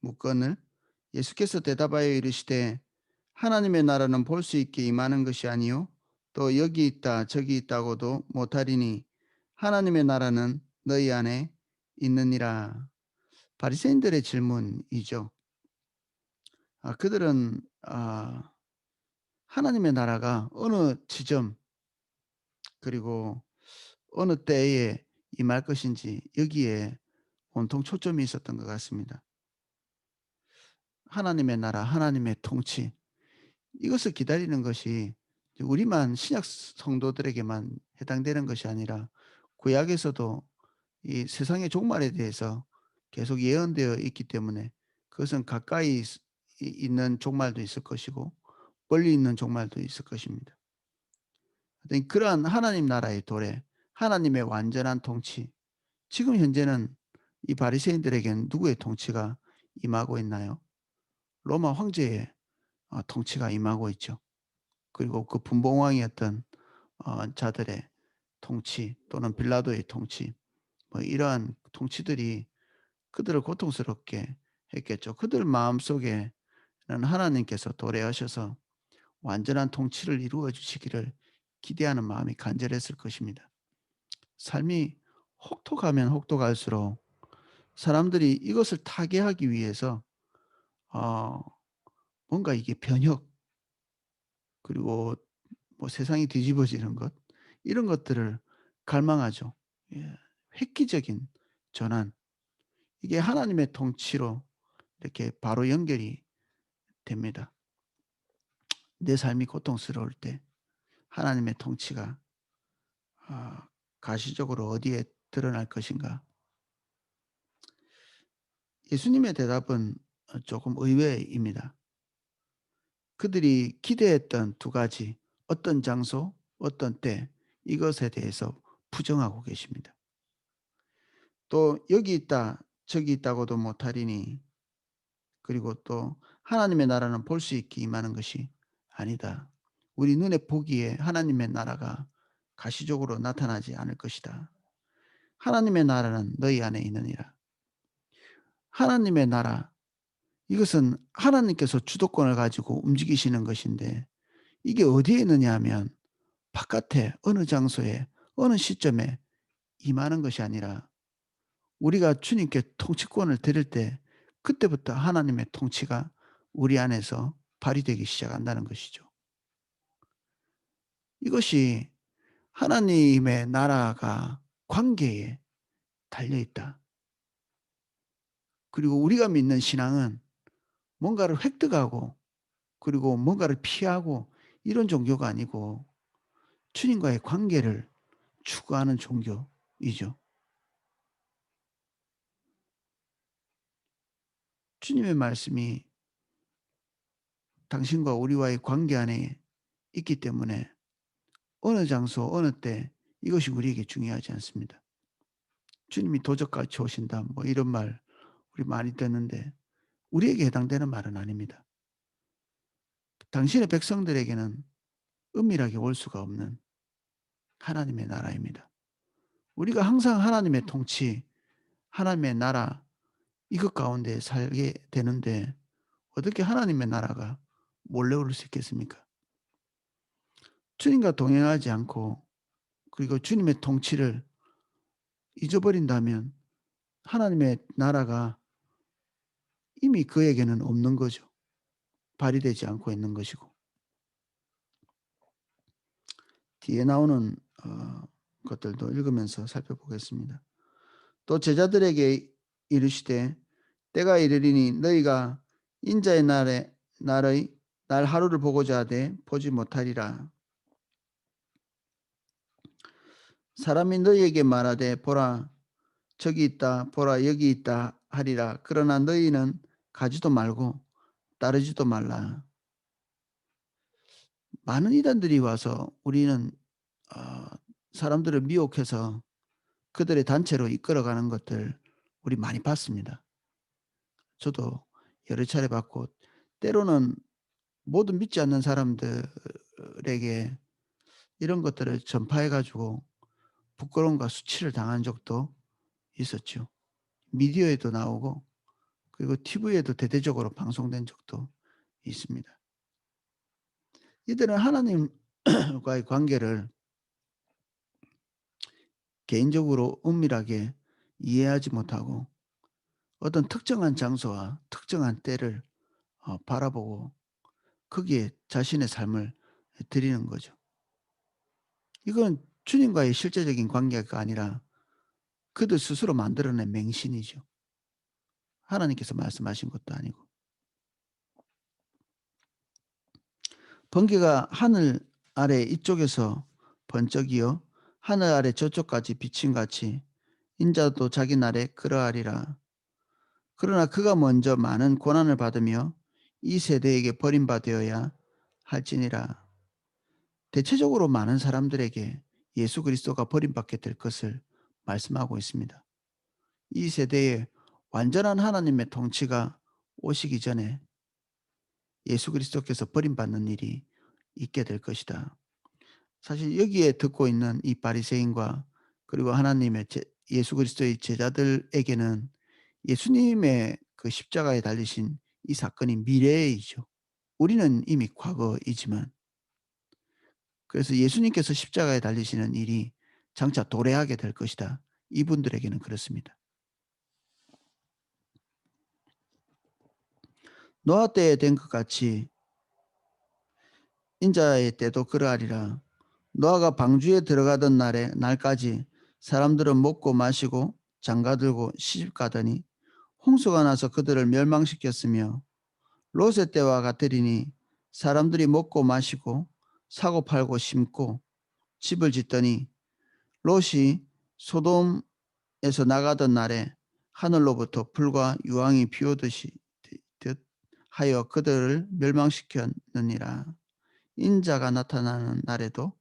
묻건을 예수께서 대답하여 이르시되 하나님의 나라는 볼 수 있게 임하는 것이 아니요 또 여기 있다 저기 있다고도 못하리니 하나님의 나라는 너희 안에 있느니라. 바리새인들의 질문이죠. 그들은 하나님의 나라가 어느 지점 그리고 어느 때에 임할 것인지 여기에 온통 초점이 있었던 것 같습니다. 하나님의 나라, 하나님의 통치 이것을 기다리는 것이 우리만 신약 성도들에게만 해당되는 것이 아니라 구약에서도 이 세상의 종말에 대해서 계속 예언되어 있기 때문에 그것은 가까이 있는 종말도 있을 것이고 멀리 있는 종말도 있을 것입니다. 그러한 하나님 나라의 도래, 하나님의 완전한 통치, 지금 현재는 이 바리새인들에게는 누구의 통치가 임하고 있나요? 로마 황제의 통치가 임하고 있죠. 그리고 그 분봉왕이었던 자들의 통치 또는 빌라도의 통치, 뭐 이러한 통치들이 그들을 고통스럽게 했겠죠. 그들 마음속에는 하나님께서 도래하셔서 완전한 통치를 이루어 주시기를 기대하는 마음이 간절했을 것입니다. 삶이 혹독하면 혹독할수록 사람들이 이것을 타개하기 위해서 어 뭔가 이게 변혁 그리고 뭐 세상이 뒤집어지는 것 이런 것들을 갈망하죠. 예. 획기적인 전환. 이게 하나님의 통치로 이렇게 바로 연결이 됩니다. 내 삶이 고통스러울 때 하나님의 통치가 아 가시적으로 어디에 드러날 것인가? 예수님의 대답은 조금 의외입니다. 그들이 기대했던 두 가지 어떤 장소, 어떤 때 이것에 대해서 부정하고 계십니다. 또 "여기 있다. 저기 있다고도 못하리니." 그리고 또 "하나님의 나라는 볼 수 있게 임하는 것이 아니다. 우리 눈에 보기에 하나님의 나라가 가시적으로 나타나지 않을 것이다. 하나님의 나라는 너희 안에 있느니라." 하나님의 나라 이것은 하나님께서 주도권을 가지고 움직이시는 것인데 이게 어디에 있느냐 하면 바깥에 어느 장소에 어느 시점에 임하는 것이 아니라 우리가 주님께 통치권을 드릴 때 그때부터 하나님의 통치가 우리 안에서 발휘되기 시작한다는 것이죠. 이것이 하나님의 나라가 관계에 달려 있다. 그리고 우리가 믿는 신앙은 뭔가를 획득하고 그리고 뭔가를 피하고 이런 종교가 아니고 주님과의 관계를 추구하는 종교이죠. 주님의 말씀이 당신과 우리와의 관계 안에 있기 때문에 어느 장소, 어느 때 이것이 우리에게 중요하지 않습니다. 주님이 도적같이 오신다 뭐 이런 말 우리 많이 듣는데 우리에게 해당되는 말은 아닙니다. 당신의 백성들에게는 은밀하게 올 수가 없는 하나님의 나라입니다. 우리가 항상 하나님의 통치, 하나님의 나라 이것 가운데 살게 되는데 어떻게 하나님의 나라가 몰래 올 수 있겠습니까? 주님과 동행하지 않고 그리고 주님의 통치를 잊어버린다면 하나님의 나라가 이미 그에게는 없는 거죠. 발휘되지 않고 있는 것이고. 뒤에 나오는 것들도 읽으면서 살펴보겠습니다. 또 제자들에게 이르시되 때가 이르리니 너희가 인자의 날의 날 하루를 보고자 하되 보지 못하리라. 사람이 너희에게 말하되 보라 저기 있다 보라 여기 있다 하리라. 그러나 너희는 가지도 말고 따르지도 말라. 많은 이단들이 와서 우리는 어 사람들을 미혹해서 그들의 단체로 이끌어가는 것들 우리 많이 봤습니다. 저도 여러 차례 봤고 때로는 모든 믿지 않는 사람들에게 이런 것들을 전파해 가지고 부끄러움과 수치를 당한 적도 있었죠. 미디어에도 나오고 그리고 TV에도 대대적으로 방송된 적도 있습니다. 이들은 하나님과의 관계를 개인적으로 은밀하게 이해하지 못하고 어떤 특정한 장소와 특정한 때를 바라보고 거기에 자신의 삶을 드리는 거죠. 이건 주님과의 실제적인 관계가 아니라 그들 스스로 만들어낸 맹신이죠. 하나님께서 말씀하신 것도 아니고. 번개가 하늘 아래 이쪽에서 번쩍이어 하늘 아래 저쪽까지 비친 같이 인자도 자기 날에 그러하리라. 그러나 그가 먼저 많은 고난을 받으며 이 세대에게 버림받아야 할지니라. 대체적으로 많은 사람들에게 예수 그리스도가 버림받게 될 것을 말씀하고 있습니다. 이 세대에 완전한 하나님의 통치가 오시기 전에 예수 그리스도께서 버림받는 일이 있게 될 것이다. 사실 여기에 듣고 있는 이 바리새인과 그리고 하나님의 예수 그리스도의 제자들에게는 예수님의 그 십자가에 달리신 이 사건이 미래이죠. 우리는 이미 과거이지만, 그래서 예수님께서 십자가에 달리시는 일이 장차 도래하게 될 것이다. 이분들에게는 그렇습니다. 노아 때에 된 것 같이 인자의 때도 그러하리라. 노아가 방주에 들어가던 날까지 사람들은 먹고 마시고 장가들고 시집가더니 홍수가 나서 그들을 멸망시켰으며, 롯의 때와 같으리니 사람들이 먹고 마시고 사고 팔고 심고 집을 짓더니 롯이 소돔에서 나가던 날에 하늘로부터 불과 유황이 비오듯이 듯 하여 그들을 멸망시켰느니라. 인자가 나타나는 날에도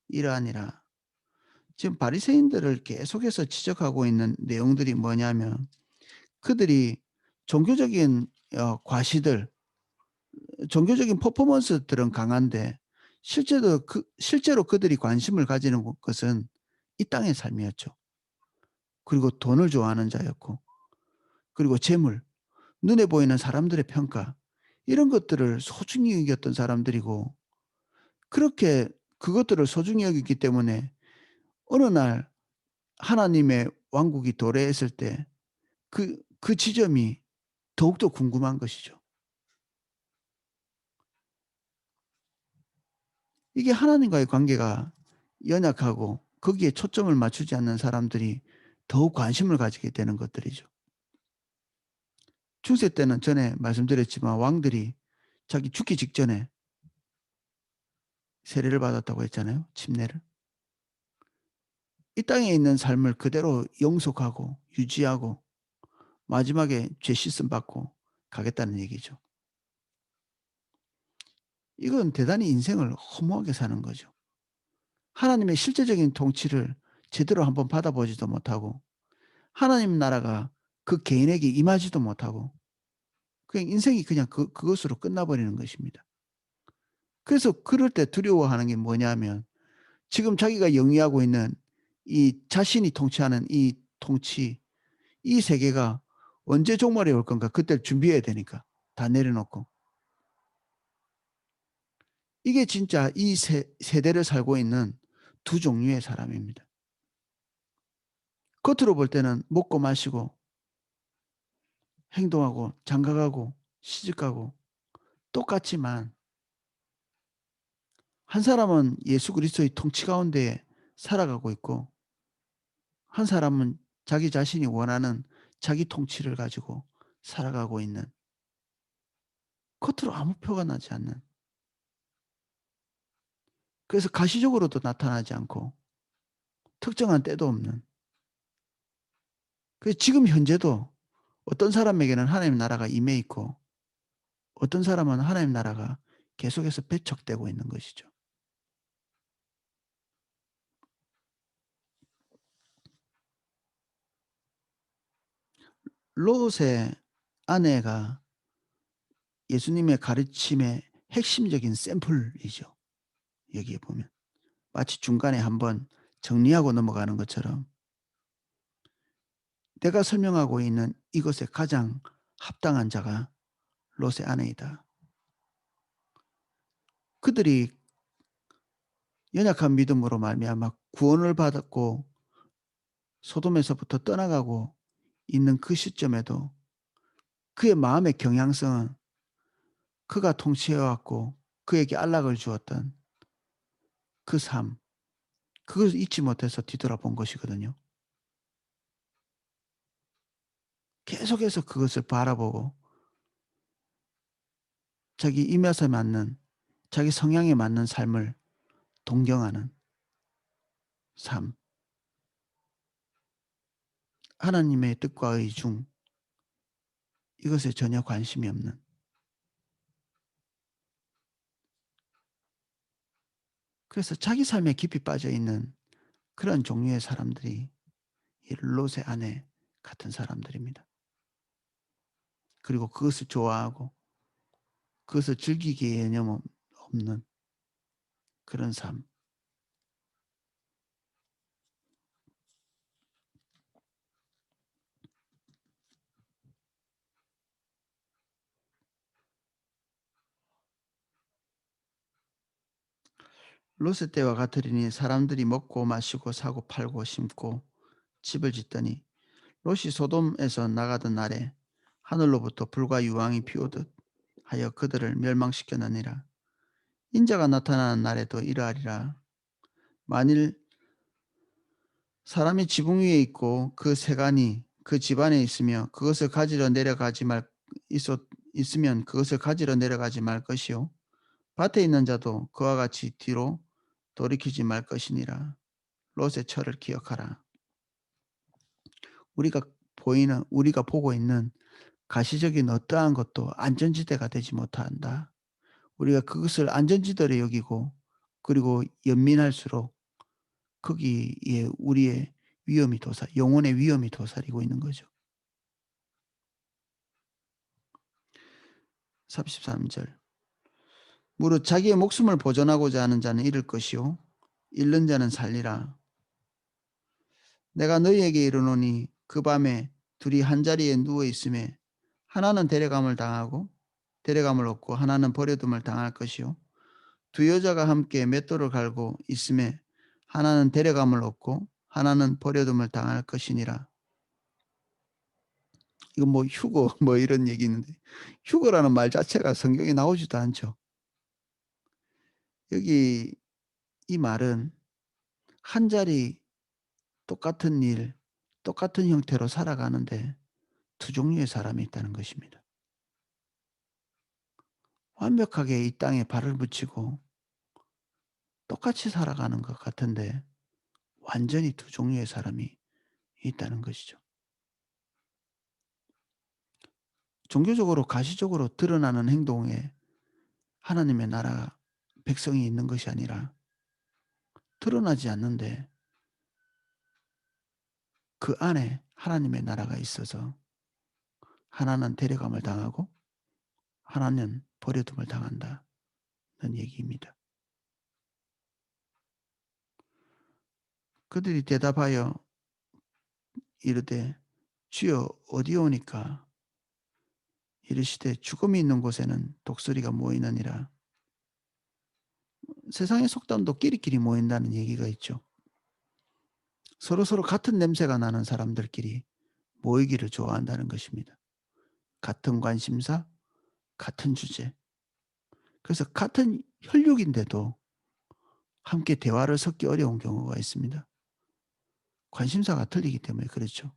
이러하니라. 지금 바리새인들을 계속해서 지적하고 있는 내용들이 뭐냐면, 그들이 종교적인 과시들, 종교적인 퍼포먼스들은 강한데 실제로 그들이 관심을 가지는 것은 이 땅의 삶이었죠. 그리고 돈을 좋아하는 자였고, 그리고 재물, 눈에 보이는 사람들의 평가, 이런 것들을 소중히 여겼던 사람들이고, 그렇게 그것들을 소중히 여겼기 때문에 어느 날 하나님의 왕국이 도래했을 때 그 지점이 더욱더 궁금한 것이죠. 이게 하나님과의 관계가 연약하고 거기에 초점을 맞추지 않는 사람들이 더욱 관심을 가지게 되는 것들이죠. 중세 때는 전에 말씀드렸지만 왕들이 자기 죽기 직전에 세례를 받았다고 했잖아요. 침례를. 이 땅에 있는 삶을 그대로 영속하고 유지하고 마지막에 죄 씻음 받고 가겠다는 얘기죠. 이건 대단히 인생을 허무하게 사는 거죠. 하나님의 실제적인 통치를 제대로 한번 받아보지도 못하고 하나님 나라가 그 개인에게 임하지도 못하고 그냥 인생이 그냥 그것으로 끝나버리는 것입니다. 그래서 그럴 때 두려워하는 게 뭐냐면, 지금 자기가 영위하고 있는 이 자신이 통치하는 이 통치, 이 세계가 언제 종말이 올 건가, 그때를 준비해야 되니까 다 내려놓고. 이게 진짜 이 세대를 살고 있는 두 종류의 사람입니다. 겉으로 볼 때는 먹고 마시고 행동하고 장가가고 시집가고 똑같지만, 한 사람은 예수 그리스도의 통치 가운데 살아가고 있고 한 사람은 자기 자신이 원하는 자기 통치를 가지고 살아가고 있는, 겉으로 아무 표가 나지 않는, 그래서 가시적으로도 나타나지 않고 특정한 때도 없는, 그래서 지금 현재도 어떤 사람에게는 하나님 나라가 임해 있고 어떤 사람은 하나님 나라가 계속해서 배척되고 있는 것이죠. 롯의 아내가 예수님의 가르침의 핵심적인 샘플이죠. 여기에 보면 마치 중간에 한번 정리하고 넘어가는 것처럼 내가 설명하고 있는 이것의 가장 합당한 자가 롯의 아내이다. 그들이 연약한 믿음으로 말미암아 구원을 받았고 소돔에서부터 떠나가고 있는 그 시점에도 그의 마음의 경향성은 그가 통치해 왔고 그에게 안락을 주었던 그 삶, 그것을 잊지 못해서 뒤돌아본 것이거든요. 계속해서 그것을 바라보고 자기 입맛에 맞는, 자기 성향에 맞는 삶을 동경하는 삶, 하나님의 뜻과 의중, 이것에 전혀 관심이 없는, 그래서 자기 삶에 깊이 빠져 있는 그런 종류의 사람들이 이 롯의 아내 같은 사람들입니다. 그리고 그것을 좋아하고 그것을 즐기기에 여념 없는 그런 삶. 롯의 때와 같으리니 사람들이 먹고 마시고 사고 팔고 심고 집을 짓더니 롯이 소돔에서 나가던 날에 하늘로부터 불과 유황이 피오듯 하여 그들을 멸망시켰느니라. 인자가 나타나는 날에도 이러하리라. 만일 사람이 지붕 위에 있고 그 세간이 그 집안에 있으며 그것을 가지러 내려가지 말 있었 있으면 그것을 가지러 내려가지 말 것이요 밭에 있는 자도 그와 같이 뒤로 돌이키지 말 것이니라. 롯의 철을 기억하라. 우리가 우리가 보고 있는 가시적인 어떠한 것도 안전지대가 되지 못한다. 우리가 그것을 안전지대로 여기고 그리고 연민할수록 거기에 우리의 영혼의 위험이 도사리고 있는 거죠. 33절. 무릇 자기의 목숨을 보존하고자 하는 자는 잃을 것이요 잃는 자는 살리라. 내가 너희에게 이르노니 그 밤에 둘이 한자리에 누워 있음에 하나는 데려감을 얻고 하나는 버려둠을 당할 것이요 두 여자가 함께 맷돌을 갈고 있음에 하나는 데려감을 얻고 하나는 버려둠을 당할 것이니라. 이거 뭐 휴거 뭐 이런 얘기 있는데 휴거라는 말 자체가 성경에 나오지도 않죠. 여기 이 말은 한 자리 똑같은 일, 똑같은 형태로 살아가는데 두 종류의 사람이 있다는 것입니다. 완벽하게 이 땅에 발을 붙이고 똑같이 살아가는 것 같은데 완전히 두 종류의 사람이 있다는 것이죠. 종교적으로 가시적으로 드러나는 행동에 하나님의 나라 백성이 있는 것이 아니라 드러나지 않는데 그 안에 하나님의 나라가 있어서 하나는 데려감을 당하고 하나는 버려둠을 당한다는 얘기입니다. 그들이 대답하여 이르되 주여 어디오니까 이르시되 죽음이 있는 곳에는 독수리가 모이느니라. 세상의 속담도 끼리끼리 모인다는 얘기가 있죠. 서로서로 같은 냄새가 나는 사람들끼리 모이기를 좋아한다는 것입니다. 같은 관심사, 같은 주제. 그래서 같은 혈육인데도 함께 대화를 섞기 어려운 경우가 있습니다. 관심사가 틀리기 때문에 그렇죠.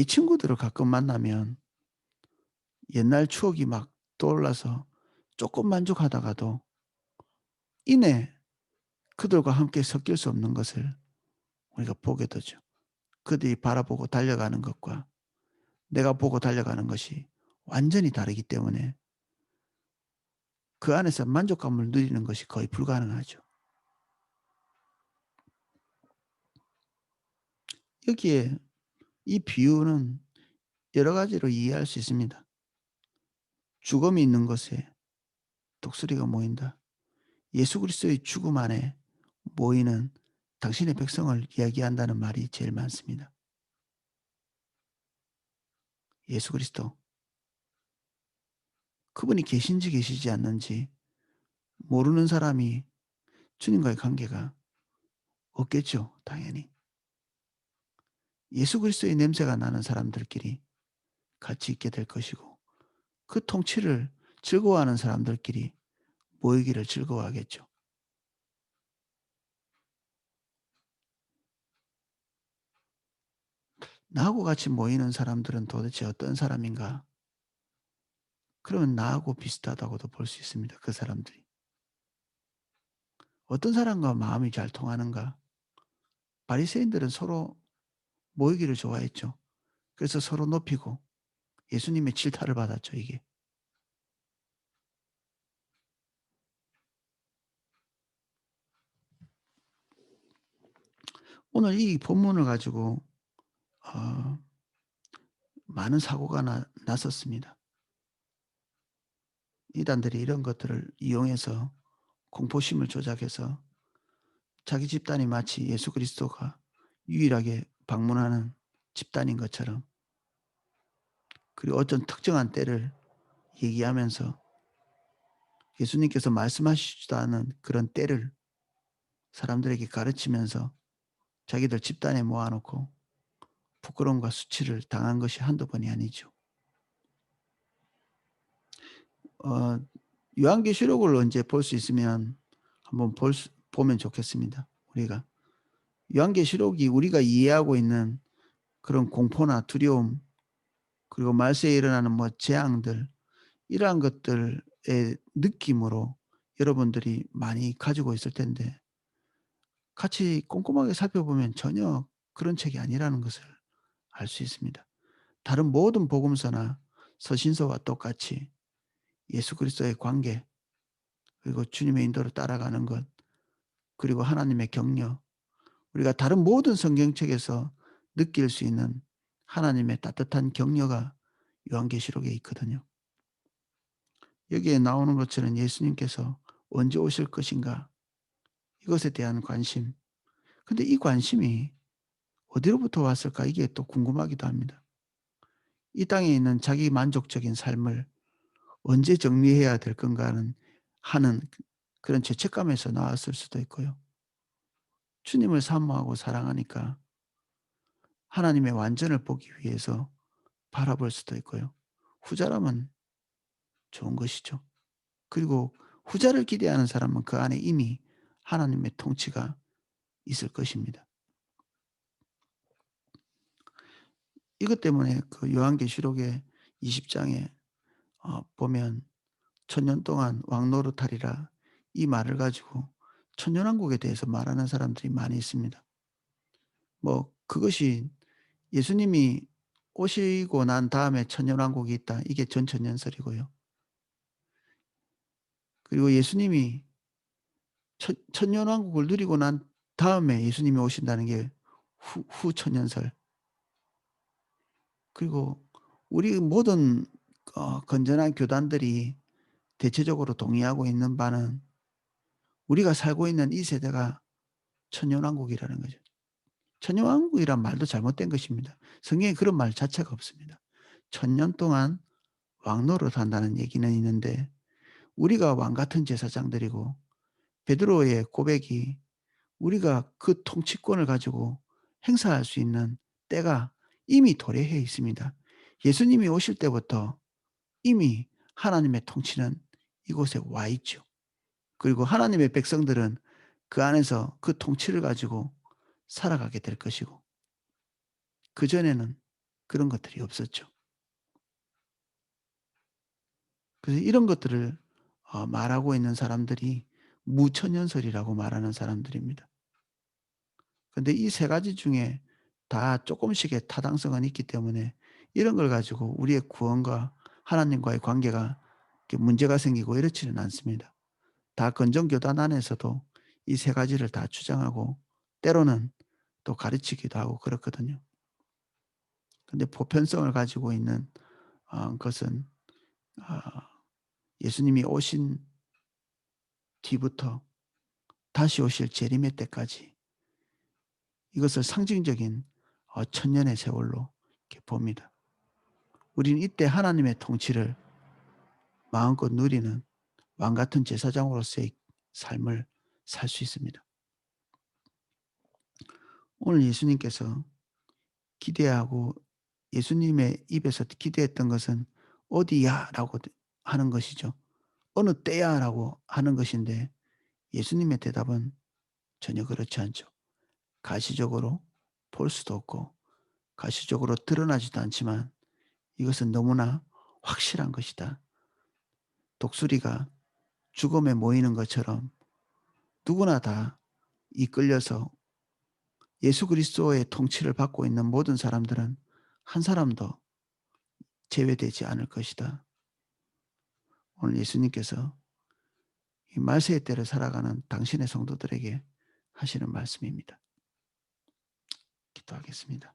친구들을 가끔 만나면 옛날 추억이 막 떠올라서 조금 만족하다가도 이내 그들과 함께 섞일 수 없는 것을 우리가 보게 되죠. 그들이 바라보고 달려가는 것과 내가 보고 달려가는 것이 완전히 다르기 때문에 그 안에서 만족감을 누리는 것이 거의 불가능하죠. 여기에 이 비유는 여러 가지로 이해할 수 있습니다. 죽음이 있는 곳에 독수리가 모인다. 예수 그리스도의 죽음 안에 모이는 당신의 백성을 이야기한다는 말이 제일 많습니다. 예수 그리스도. 그분이 계신지 계시지 않는지 모르는 사람이 주님과의 관계가 없겠죠, 당연히. 예수 그리스도의 냄새가 나는 사람들끼리 같이 있게 될 것이고 그 통치를 즐거워하는 사람들끼리 모이기를 즐거워하겠죠. 나하고 같이 모이는 사람들은 도대체 어떤 사람인가? 그러면 나하고 비슷하다고도 볼 수 있습니다, 그 사람들이. 어떤 사람과 마음이 잘 통하는가? 바리새인들은 서로 모이기를 좋아했죠. 그래서 서로 높이고 예수님의 질타를 받았죠, 이게. 오늘 이 본문을 가지고 어 많은 사고가 났었습니다. 이단들이 이런 것들을 이용해서 공포심을 조작해서 자기 집단이 마치 예수 그리스도가 유일하게 방문하는 집단인 것처럼, 그리고 어떤 특정한 때를 얘기하면서 예수님께서 말씀하시지도 않은 그런 때를 사람들에게 가르치면서 자기들 집단에 모아 놓고 부끄러움과 수치를 당한 것이 한두 번이 아니죠. 어 요한계시록을 언제 볼 수 있으면 한번 보면 좋겠습니다, 우리가. 요한계시록이 우리가 이해하고 있는 그런 공포나 두려움, 그리고 말세에 일어나는 뭐 재앙들, 이러한 것들의 느낌으로 여러분들이 많이 가지고 있을 텐데 같이 꼼꼼하게 살펴보면 전혀 그런 책이 아니라는 것을 알 수 있습니다. 다른 모든 복음서나 서신서와 똑같이 예수 그리스도의 관계, 그리고 주님의 인도를 따라가는 것, 그리고 하나님의 격려, 우리가 다른 모든 성경책에서 느낄 수 있는 하나님의 따뜻한 격려가 요한계시록에 있거든요. 여기에 나오는 것처럼 예수님께서 언제 오실 것인가, 이것에 대한 관심. 근데 이 관심이 어디로부터 왔을까, 이게 또 궁금하기도 합니다. 이 땅에 있는 자기 만족적인 삶을 언제 정리해야 될 건가는 하는 그런 죄책감에서 나왔을 수도 있고요. 주님을 사모하고 사랑하니까 하나님의 완전을 보기 위해서 바라볼 수도 있고요. 후자라면 좋은 것이죠. 그리고 후자를 기대하는 사람은 그 안에 이미 하나님의 통치가 있을 것입니다. 이것 때문에 그 요한계시록의 20 장에 보면 "천년 동안 왕노릇하리라." 이 말을 가지고 천년왕국에 대해서 말하는 사람들이 많이 있습니다. 뭐 그것이 예수님이 오시고 난 다음에 천년왕국이 있다, 이게 전천년설이고요. 그리고 예수님이 천년왕국을 누리고 난 다음에 예수님이 오신다는 게 후천년설. 그리고 우리 모든 건전한 교단들이 대체적으로 동의하고 있는 바는 우리가 살고 있는 이 세대가 천년왕국이라는 거죠. 천년왕국이란 말도 잘못된 것입니다. 성경에 그런 말 자체가 없습니다. 천년 동안 왕노릇한다는 얘기는 있는데 우리가 왕 같은 제사장들이고, 베드로의 고백이 우리가 그 통치권을 가지고 행사할 수 있는 때가 이미 도래해 있습니다. 예수님이 오실 때부터 이미 하나님의 통치는 이곳에 와 있죠. 그리고 하나님의 백성들은 그 안에서 그 통치를 가지고 살아가게 될 것이고, 그전에는 그런 것들이 없었죠. 그래서 이런 것들을 말하고 있는 사람들이 무천연설이라고 말하는 사람들입니다. 근데 이 세 가지 중에 다 쪼끔씩의 타당성은 있기 때문에 이런 걸 가지고 우리의 구원과 하나님과의 관계가 이렇게 문제가 생기고 이렇지는 않습니다. 다 건전교단 안에서도 이 세 가지를 다 주장하고 때로는 또 가르치기도 하고 그렇거든요. 근데 보편성을 가지고 있는 것은 아 예수님이 오신 뒤부터 다시 오실 재림의 때까지 이것을 상징적인 천년의 세월로 이렇게 봅니다. 우리는 이때 하나님의 통치를 마음껏 누리는 왕 같은 제사장으로서의 삶을 살 수 있습니다. 오늘 예수님께서 기대하고 예수님의 입에서 기대했던 것은 "어디야?"라고 하는 것이죠. "어느 때야?"라고 하는 것인데 예수님의 대답은 전혀 그렇지 않죠. 가시적으로 볼 수도 없고 가시적으로 드러나지도 않지만 이것은 너무나 확실한 것이다. 독수리가 죽음에 모이는 것처럼 누구나 다 이끌려서 예수 그리스도의 통치를 받고 있는 모든 사람들은 한 사람도 제외되지 않을 것이다. 오늘 예수님께서 이 말세의 때를 살아가는 당신의 성도들에게 하시는 말씀입니다. 기도하겠습니다.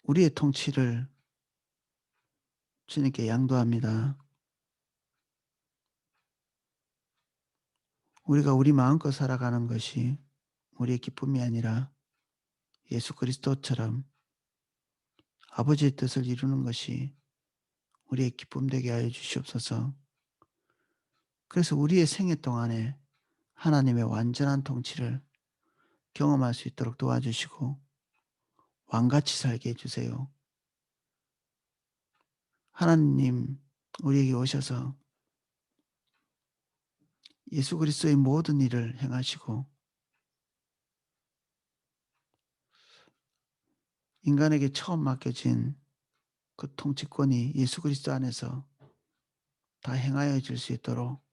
우리의 통치를 주님께 양도합니다. 우리가 우리 마음껏 살아가는 것이 우리의 기쁨이 아니라 예수 그리스도처럼 아버지의 뜻을 이루는 것이 우리의 기쁨 되게 하여 주시옵소서. 그래서 우리의 생애 동안에 하나님의 완전한 통치를 경험할 수 있도록 도와주시고 왕같이 살게 해 주세요. 하나님 우리에게 오셔서 예수 그리스도의 모든 일을 행하시고 인간에게 처음 맡겨진 그 통치권이 예수 그리스도 안에서 다 행하여 질 수 있도록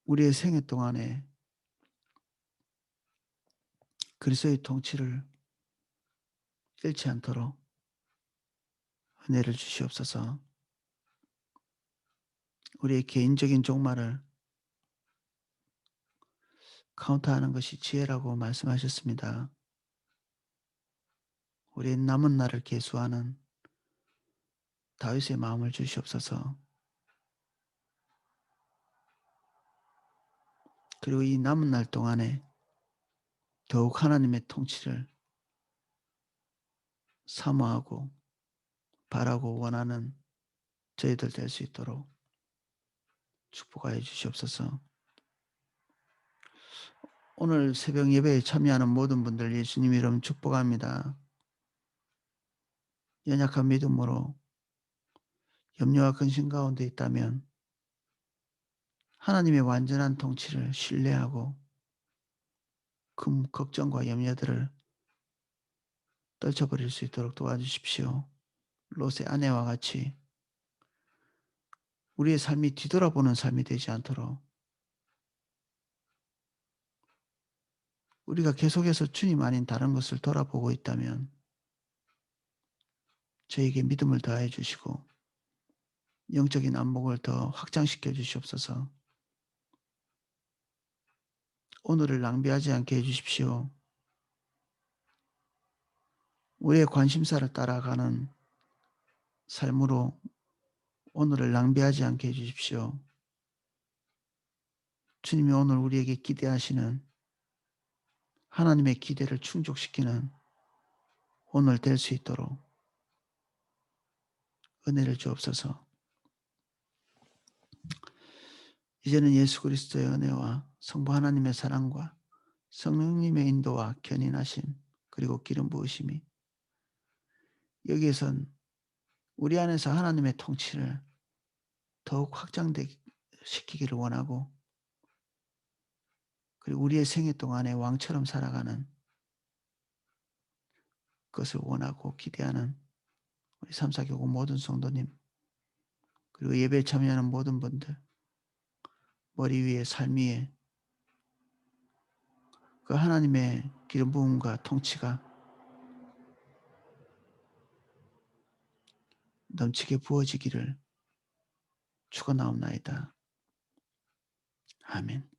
우리의 생애 동안에 그리스도의 통치를 잃지 않도록 은혜를 주시옵소서. 우리의 개인적인 종말을 카운트하는 것이 지혜라고 말씀하셨습니다. 우리의 남은 날을 계수하는 다윗의 마음을 주시옵소서. 그리고 이 남은 날 동안에 더욱 하나님의 통치를 사모하고 바라고 원하는 저희들 될 수 있도록 축복하여 주시옵소서. 오늘 새벽 예배에 참여하는 모든 분들 예수님 이름 축복합니다. 연약한 믿음으로 염려와 근심 가운데 있다면 하나님의 완전한 통치를 신뢰하고 그 걱정과 염려들을 떨쳐버릴 수 있도록 도와주십시오. 롯의 아내와 같이 우리의 삶이 뒤돌아보는 삶이 되지 않도록 우리가 계속해서 주님 아닌 다른 것을 돌아보고 있다면 저에게 믿음을 더해 주시고 영적인 안목을 더 확장시켜 주시옵소서. 오늘을 낭비하지 않게 해 주십시오. 우리의 관심사를 따라가는 삶으로 오늘을 낭비하지 않게 해 주십시오. 주님이 오늘 우리에게 기대하시는 하나님의 기대를 충족시키는 오늘 될 수 있도록 은혜를 주옵소서. 이제는 예수 그리스도의 은혜와 성부 하나님의 사랑과 성령님의 인도와 견인하심 그리고 기름 부으심이 여기에선 우리 안에서 하나님의 통치를 더욱 확장되게 시키기를 원하고 그리고 우리의 생애 동안에 왕처럼 살아가는 것을 원하고 기대하는 우리 삼사교구 모든 성도님 그리고 예배에 참여하는 모든 분들 머리 위에 삶 위에 그 하나님의 기름 부음과 통치가 넘치게 부어지기를 축원하옵나이다. 아멘.